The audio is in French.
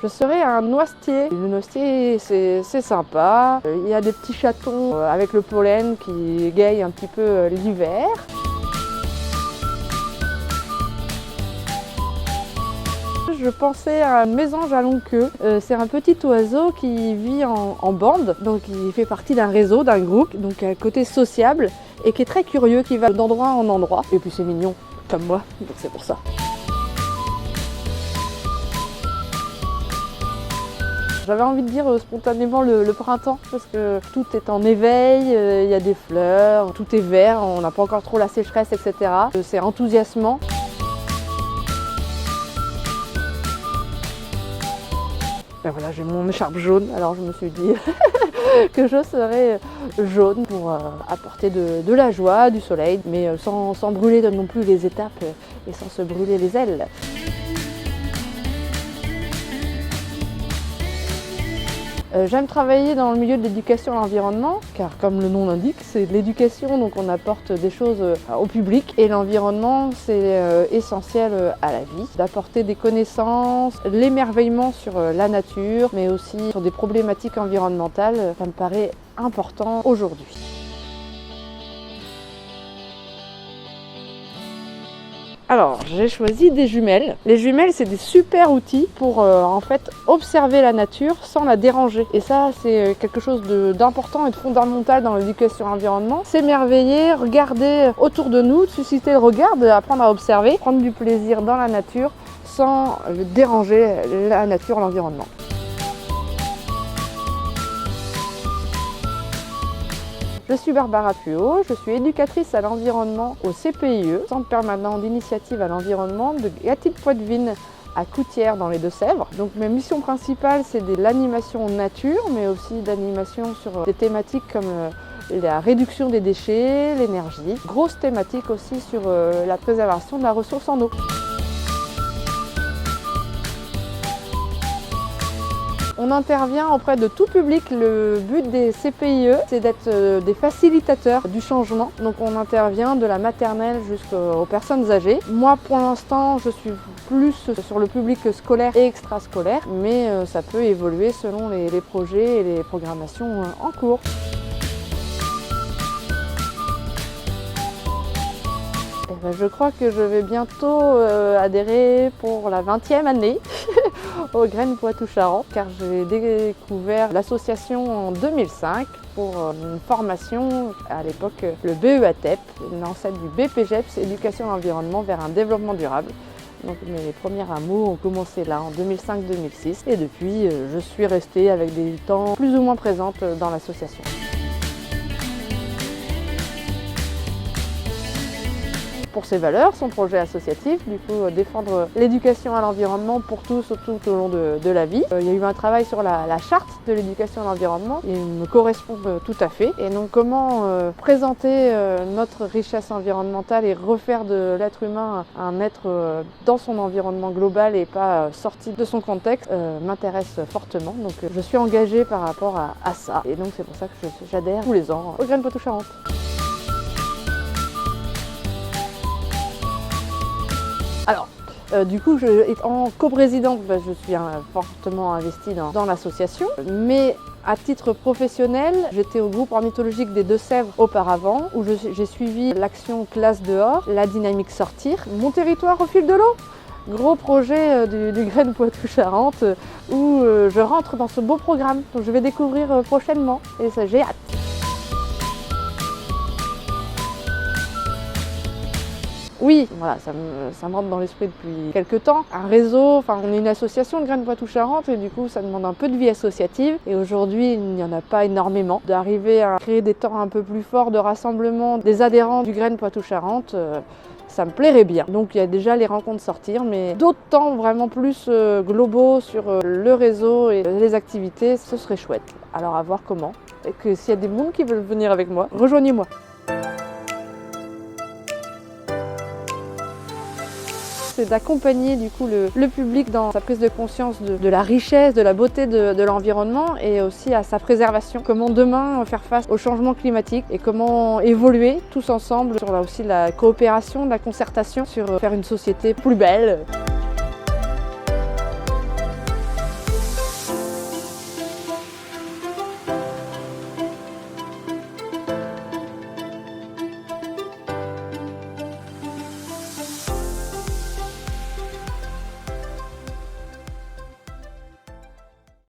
Je serai un noisetier. Le noisetier, c'est sympa. Il y a des petits chatons avec le pollen qui égayent un petit peu l'hiver. Je pensais à un mésange à longue queue. C'est un petit oiseau qui vit en bande, donc il fait partie d'un réseau, d'un groupe, donc un côté sociable et qui est très curieux, qui va d'endroit en endroit. Et puis c'est mignon, comme moi, donc c'est pour ça. J'avais envie de dire spontanément le printemps, parce que tout est en éveil, il y a des fleurs, tout est vert, on n'a pas encore trop la sécheresse, etc. C'est enthousiasmant. Ben voilà, j'ai mon écharpe jaune, alors je me suis dit que je serais jaune pour apporter de la joie, du soleil, mais sans brûler non plus les étapes et sans se brûler les ailes. J'aime travailler dans le milieu de l'éducation à l'environnement, car comme le nom l'indique, c'est de l'éducation, donc on apporte des choses au public. Et l'environnement, c'est essentiel à la vie, d'apporter des connaissances, l'émerveillement sur la nature, mais aussi sur des problématiques environnementales. Ça me paraît important aujourd'hui. Alors, j'ai choisi des jumelles. Les jumelles, c'est des super outils pour en fait observer la nature sans la déranger. Et ça, c'est quelque chose d'important et de fondamental dans l'éducation à l'environnement. S'émerveiller, regarder autour de nous, susciter le regard, apprendre à observer, prendre du plaisir dans la nature sans déranger la nature, l'environnement. Je suis Barbara Puot, je suis éducatrice à l'environnement au CPIE, Centre permanent d'initiative à l'environnement de Gâtille-Poitevine à Coutières dans les Deux-Sèvres. Donc mes missions principales, c'est de l'animation nature, mais aussi d'animation sur des thématiques comme la réduction des déchets, l'énergie. Grosse thématique aussi sur la préservation de la ressource en eau. On intervient auprès de tout public. Le but des CPIE, c'est d'être des facilitateurs du changement. Donc on intervient de la maternelle jusqu'aux personnes âgées. Moi, pour l'instant, je suis plus sur le public scolaire et extrascolaire, mais ça peut évoluer selon les projets et les programmations en cours. Je crois que je vais bientôt adhérer pour la 20e année aux Graines Poitou-Charentes, car j'ai découvert l'association en 2005 pour une formation, à l'époque le BEATEP, l'ancêtre du BPGEPS, Éducation à l'environnement vers un développement durable. Donc mes premiers amours ont commencé là en 2005-2006 et depuis je suis restée avec des temps plus ou moins présentes dans l'association. Pour ses valeurs, son projet associatif, du coup défendre l'éducation à l'environnement pour tous tout au long de la vie. Il y a eu un travail sur la charte de l'éducation à l'environnement, il me correspond tout à fait. Et donc comment présenter notre richesse environnementale et refaire de l'être humain un être dans son environnement global et pas sorti de son contexte m'intéresse fortement. Donc je suis engagée par rapport à ça et donc c'est pour ça que j'adhère tous les ans aux Graines Poitou-Charentes. Alors, du coup, en coprésidente, je suis fortement investie dans l'association, mais à titre professionnel, j'étais au groupe ornithologique des Deux-Sèvres auparavant, où j'ai suivi l'action Classe dehors, la dynamique sortir, mon territoire au fil de l'eau. Gros projet du Graines Poitou-Charentes où je rentre dans ce beau programme que je vais découvrir prochainement et ça, j'ai hâte. Oui, voilà, ça me rentre dans l'esprit depuis quelques temps. Un réseau, enfin on est une association de Graines Poitou-Charentes et du coup ça demande un peu de vie associative. Et aujourd'hui il n'y en a pas énormément. D'arriver à créer des temps un peu plus forts de rassemblement des adhérents du Graines Poitou-Charentes, ça me plairait bien. Donc il y a déjà les rencontres sortir, mais d'autres temps vraiment plus globaux sur le réseau et les activités, ce serait chouette. Alors à voir comment. Et que s'il y a des mondes qui veulent venir avec moi, rejoignez-moi. C'est d'accompagner du coup le public dans sa prise de conscience de la richesse, de la beauté de l'environnement et aussi à sa préservation. Comment demain faire face au changement climatique et comment évoluer tous ensemble sur là aussi la coopération, la concertation sur faire une société plus belle.